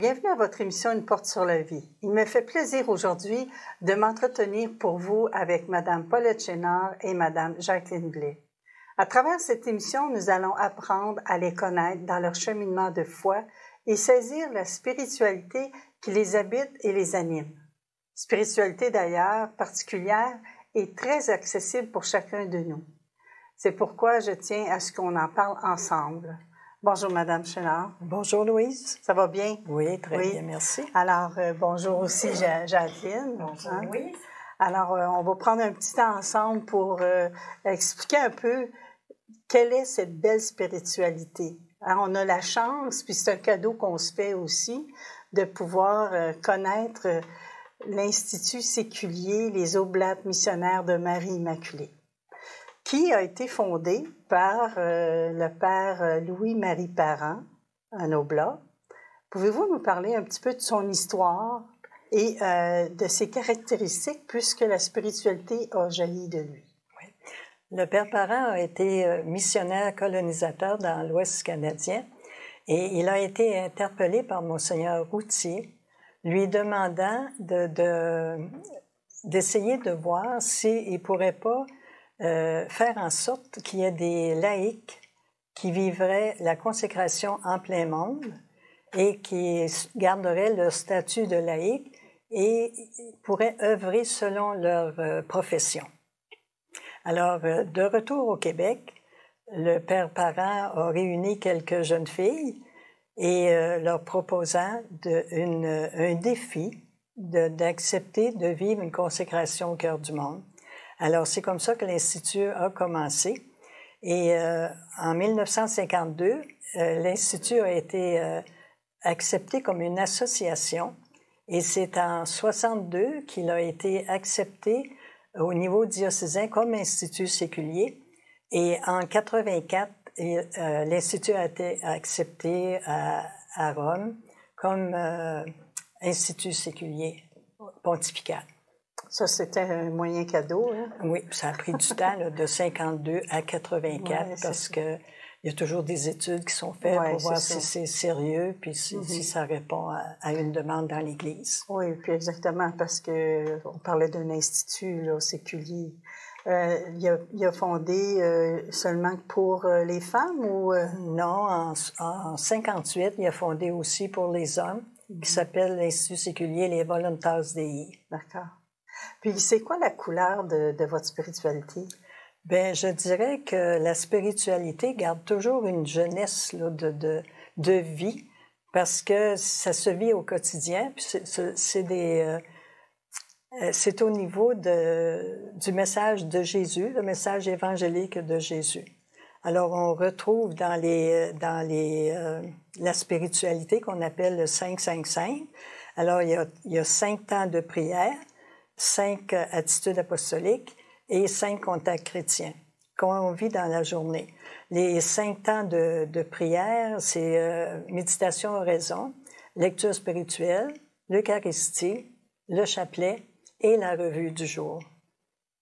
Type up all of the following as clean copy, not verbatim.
Bienvenue à votre émission Une porte sur la vie. Il me fait plaisir aujourd'hui de m'entretenir pour vous avec Mme Paulette Chénard et Mme Jacqueline Blais. À travers cette émission, nous allons apprendre à les connaître dans leur cheminement de foi et saisir la spiritualité qui les habite et les anime. Spiritualité d'ailleurs particulière et très accessible pour chacun de nous. C'est pourquoi je tiens à ce qu'on en parle ensemble. Bonjour, Madame Chénard. Bonjour, Louise. Ça va bien? Oui, très bien, merci. Alors, bonjour aussi, Jacqueline. Bonjour, Louise. Alors, on va prendre un petit temps ensemble pour expliquer un peu quelle est cette belle spiritualité. Alors, on a la chance, puis c'est un cadeau qu'on se fait aussi, de pouvoir connaître l'Institut séculier, les Oblates missionnaires de Marie Immaculée, qui a été fondé par le père Louis-Marie Parent, un oblat. Pouvez-vous nous parler un petit peu de son histoire et de ses caractéristiques, puisque la spiritualité a jailli de lui? Oui. Le père Parent a été missionnaire colonisateur dans l'Ouest canadien et il a été interpellé par Monseigneur Routier, lui demandant d'essayer de voir s'il ne pourrait pas faire en sorte qu'il y ait des laïcs qui vivraient la consécration en plein monde et qui garderaient leur statut de laïc et pourraient œuvrer selon leur profession. Alors, de retour au Québec, le père Parent a réuni quelques jeunes filles et leur proposant un défi d'accepter de vivre une consécration au cœur du monde. Alors, c'est comme ça que l'Institut a commencé. Et en 1952, l'Institut a été accepté comme une association. Et c'est en 1962 qu'il a été accepté au niveau diocésain comme Institut séculier. Et en 1984, l'Institut a été accepté à Rome comme Institut séculier pontifical. Ça, c'était un moyen cadeau, hein? Oui, ça a pris du temps, là, de 52 à 84, parce qu'il y a toujours des études qui sont faites pour voir si c'est sérieux, puis si ça répond à une demande dans l'Église. Oui, puis exactement, parce qu'on parlait d'un institut là, séculier. Il a fondé seulement pour les femmes ou... Non, en 58, il a fondé aussi pour les hommes, qui s'appelle l'Institut séculier Les Voluntas Dei. D'accord. Puis, c'est quoi la couleur de votre spiritualité? Bien, je dirais que la spiritualité garde toujours une jeunesse là, de vie, parce que ça se vit au quotidien, puis c'est au niveau du message de Jésus, le message évangélique de Jésus. Alors, on retrouve dans la spiritualité qu'on appelle le 5-5-5. Alors, il y a 5 temps de prière, 5 attitudes apostoliques et 5 contacts chrétiens qu'on vit dans la journée. Les 5 temps de prière, c'est méditation oraison, lecture spirituelle, l'Eucharistie, le chapelet et la revue du jour,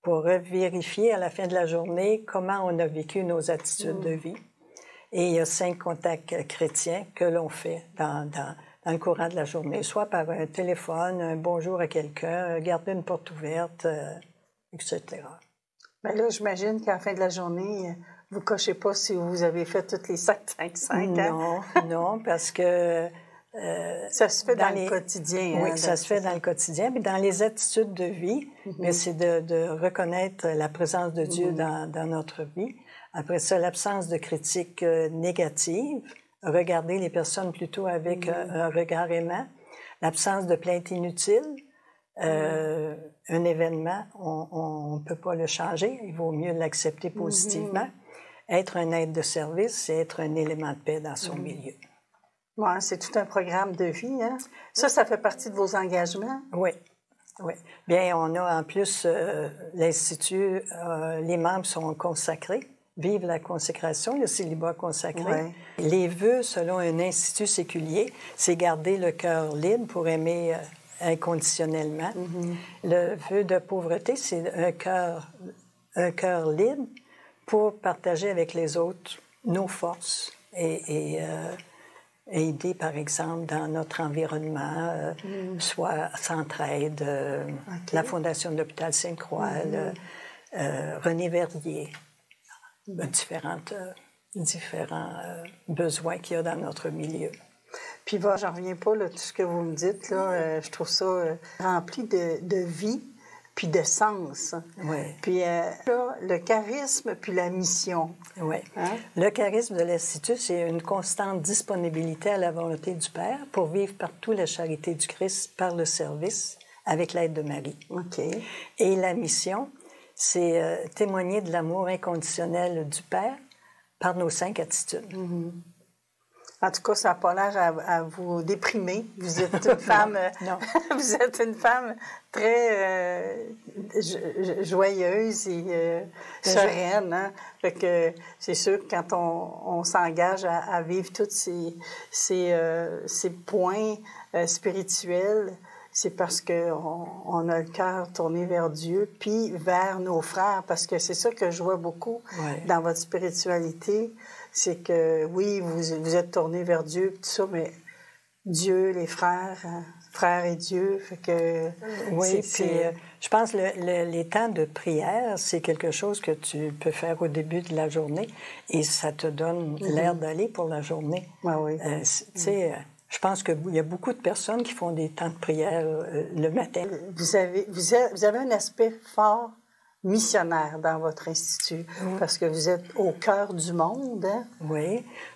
pour vérifier à la fin de la journée comment on a vécu nos attitudes de vie. Et il y a 5 contacts chrétiens que l'on fait dans le courant de la journée, soit par un téléphone, un bonjour à quelqu'un, garder une porte ouverte, etc. Bien là, j'imagine qu'à la fin de la journée, vous ne cochez pas si vous avez fait toutes les 5-5-5. Non, non, parce que... ça se fait dans le quotidien. Oui, ça se fait dans le quotidien. Puis dans les attitudes de vie, mais c'est de reconnaître la présence de Dieu dans notre vie. Après ça, l'absence de critique négative, regarder les personnes plutôt avec un regard aimant, l'absence de plainte inutile. Un événement, on ne peut pas le changer, il vaut mieux l'accepter positivement. Être un aide de service, c'est être un élément de paix dans son milieu. Ouais, c'est tout un programme de vie, hein? Ça fait partie de vos engagements? Oui, oui. Bien, on a en plus l'Institut, les membres sont consacrés, vivent la consécration, le célibat consacré. Ouais. Les vœux, selon un institut séculier, c'est garder le cœur libre pour aimer inconditionnellement. Le vœu de pauvreté, c'est un cœur libre pour partager avec les autres nos forces et aider, par exemple, dans notre environnement, soit Centraide, la Fondation de l'Hôpital Sainte-Croix, René Verdier, différents besoins qu'il y a dans notre milieu. Puis, j'en reviens pas, là, tout ce que vous me dites, là, je trouve ça rempli de vie puis de sens. Oui. Puis, là, le charisme puis la mission. Oui. Hein? Le charisme de l'Institut, c'est une constante disponibilité à la volonté du Père pour vivre partout la charité du Christ par le service avec l'aide de Marie. OK. Et la mission, c'est témoigner de l'amour inconditionnel du Père par nos 5 attitudes. En tout cas, ça n'a pas l'air à vous déprimer. Vous êtes une femme, non. Vous êtes une femme très joyeuse et sereine. Hein? Fait que c'est sûr que quand on s'engage à vivre tous ces points spirituels, c'est parce qu'on a le cœur tourné vers Dieu, puis vers nos frères, parce que c'est ça que je vois beaucoup dans votre spiritualité. C'est que, oui, vous êtes tourné vers Dieu, tout ça, mais Dieu, les frères, frères et Dieu, fait que... Oui, puis je pense que les temps de prière, c'est quelque chose que tu peux faire au début de la journée et ça te donne l'air d'aller pour la journée. Oui. Tu sais, je pense qu'il y a beaucoup de personnes qui font des temps de prière le matin. Vous avez un aspect fort missionnaire dans votre institut, parce que vous êtes au cœur du monde. Hein?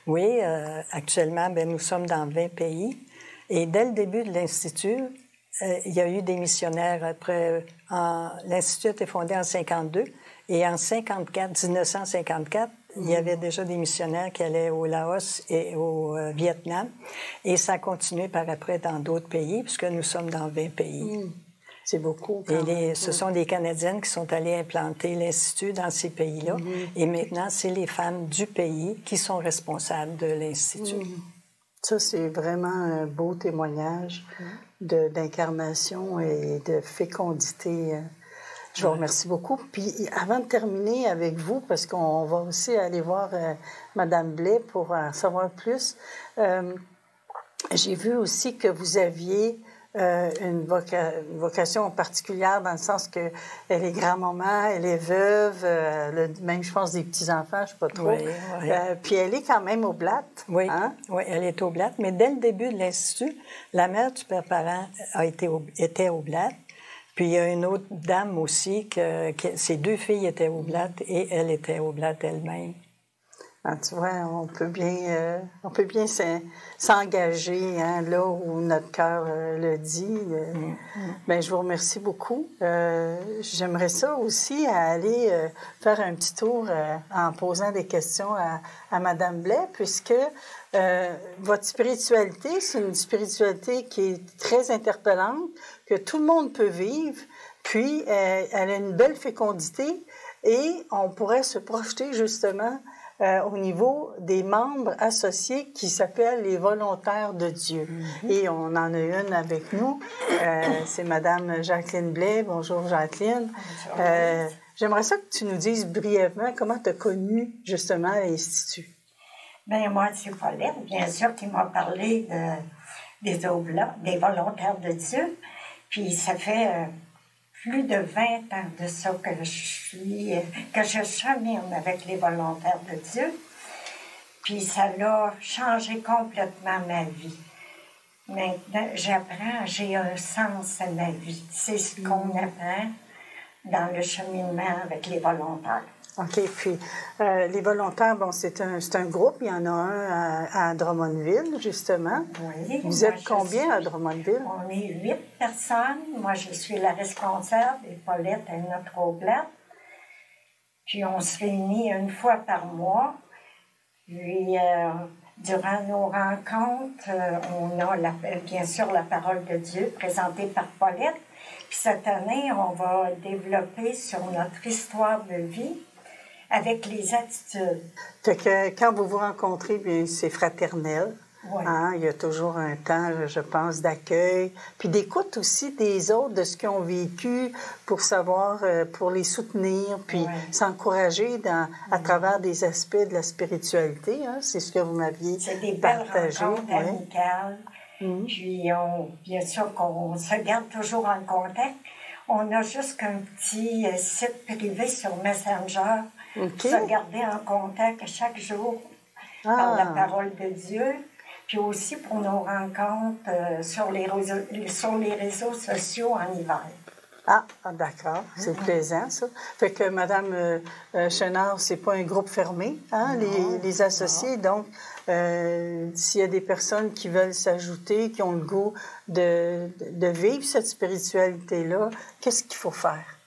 Oui. Actuellement, nous sommes dans 20 pays. Et dès le début de l'Institut, il y a eu des missionnaires. Après, l'Institut a été fondé en 1952. Et en 1954, il y avait déjà des missionnaires qui allaient au Laos et au Vietnam. Et ça a continué par après dans d'autres pays, puisque nous sommes dans 20 pays. C'est beaucoup. Et ce sont des Canadiennes qui sont allées implanter l'Institut dans ces pays-là. Et maintenant, c'est les femmes du pays qui sont responsables de l'Institut. Ça, c'est vraiment un beau témoignage d'incarnation et de fécondité. Je vous remercie beaucoup. Puis, avant de terminer avec vous, parce qu'on va aussi aller voir Mme Blais pour en savoir plus, j'ai vu aussi que vous aviez une vocation particulière dans le sens que elle est grand-maman, elle est veuve, même, je pense, des petits-enfants, je ne sais pas trop. Oui. Puis elle est quand même oblate. Oui, hein? Oui, elle est oblate. Mais dès le début de l'Institut, la mère du père parent était oblate. Puis il y a une autre dame aussi, ses 2 filles étaient oblates et elle était oblate elle-même. Ah, tu vois, on peut bien s'engager là où notre cœur le dit. Bien, je vous remercie beaucoup. J'aimerais ça aussi aller faire un petit tour en posant des questions à Mme Blais, puisque votre spiritualité, c'est une spiritualité qui est très interpellante, que tout le monde peut vivre, puis elle a une belle fécondité et on pourrait se projeter justement au niveau des membres associés qui s'appellent les volontaires de Dieu. Et on en a une avec nous, c'est Mme Jacqueline Blais. Bonjour Jacqueline. J'aimerais ça que tu nous dises brièvement comment tu as connu justement l'Institut. Bien, moi, c'est Paulette, bien sûr, qui m'a parlé des Oblats, des volontaires de Dieu. Puis ça fait plus de 20 ans de ça que je chemine avec les volontaires de Dieu. Puis ça a changé complètement ma vie. Maintenant, j'ai un sens à ma vie. C'est ce qu'on apprend dans le cheminement avec les volontaires. OK. Puis, les volontaires, bon, c'est un groupe. Il y en a un à Drummondville, justement. Oui. Vous êtes combien à Drummondville? On est 8 personnes. Moi, je suis la responsable et Paulette est notre oblate. Puis, on se réunit une fois par mois. Puis, durant nos rencontres, on a bien sûr la parole de Dieu présentée par Paulette. Puis, cette année, on va développer sur notre histoire de vie avec les attitudes. Fait que quand vous vous rencontrez, bien, c'est fraternel. Oui. Hein? Il y a toujours un temps, je pense, d'accueil, puis d'écoute aussi des autres, de ce qu'ils ont vécu, pour savoir, pour les soutenir, puis s'encourager à travers des aspects de la spiritualité. Hein? C'est ce que vous m'aviez partagé. C'est des belles rencontres amicales. Puis, bien sûr qu'on se garde toujours en contact. On a juste qu'un petit site privé sur Messenger pour se garder en contact chaque jour par la parole de Dieu. Puis aussi pour nos rencontres sur les réseaux sociaux en hiver. D'accord. C'est plaisant, ça. Fait que Mme Chenard, c'est pas un groupe fermé, hein, les associés. Non. Donc, s'il y a des personnes qui veulent s'ajouter, qui ont le goût de vivre cette spiritualité-là, qu'est-ce qu'il faut faire?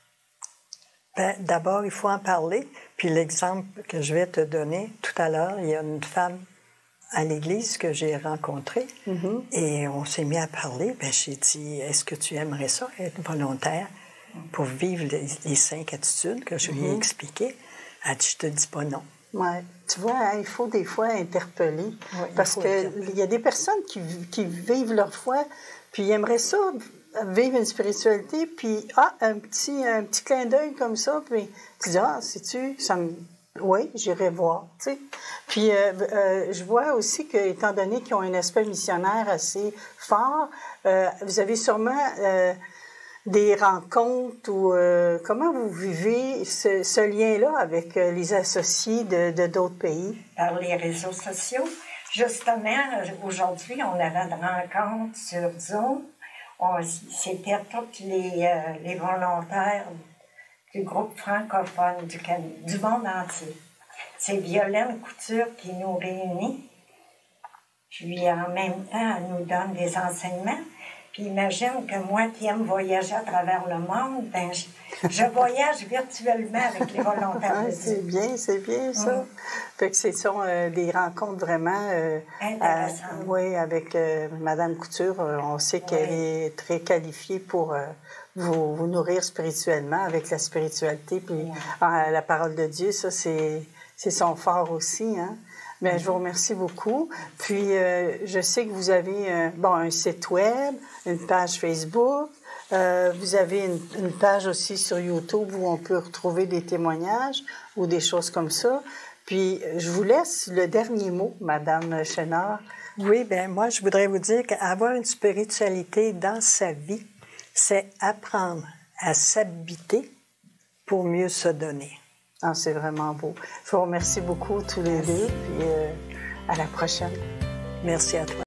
Bien, d'abord, il faut en parler. Puis l'exemple que je vais te donner tout à l'heure, il y a une femme à l'église que j'ai rencontrée et on s'est mis à parler. Bien, j'ai dit, est-ce que tu aimerais ça, être volontaire pour vivre les 5 attitudes que je lui ai expliquées? Elle dit, je te dis pas non. Oui. Tu vois, hein, il faut des fois interpeller parce qu'il y a des personnes qui vivent leur foi puis ils aimeraient ça, vivre une spiritualité, puis un petit clin d'œil comme ça, puis tu dis, sais-tu, ça me... Oui, j'irai voir, tu sais. Puis, je vois aussi que, étant donné qu'ils ont un aspect missionnaire assez fort, vous avez sûrement des rencontres ou comment vous vivez ce lien-là avec les associés de d'autres pays? Par les réseaux sociaux. Justement, aujourd'hui, on avait une rencontre sur Zoom. C'était tous les volontaires du groupe francophone du monde entier. C'est Violaine Couture qui nous réunit. Puis en même temps, elle nous donne des enseignements. Puis imagine que moi qui aime voyager à travers le monde, ben je voyage virtuellement avec les volontaires de Dieu. C'est bien ça. Fait que ce sont des rencontres vraiment intéressantes. Oui, avec Mme Couture, on sait qu'elle est très qualifiée pour vous nourrir spirituellement avec la spiritualité. Puis la parole de Dieu, ça, c'est son fort aussi, hein? Bien, je vous remercie beaucoup. Puis, je sais que vous avez un site web, une page Facebook. Vous avez une page aussi sur YouTube où on peut retrouver des témoignages ou des choses comme ça. Puis, je vous laisse le dernier mot, Madame Chenard. Oui, bien, moi, je voudrais vous dire qu'avoir une spiritualité dans sa vie, c'est apprendre à s'habiter pour mieux se donner. C'est vraiment beau. Je vous remercie beaucoup tous les deux, puis à la prochaine. Merci à toi.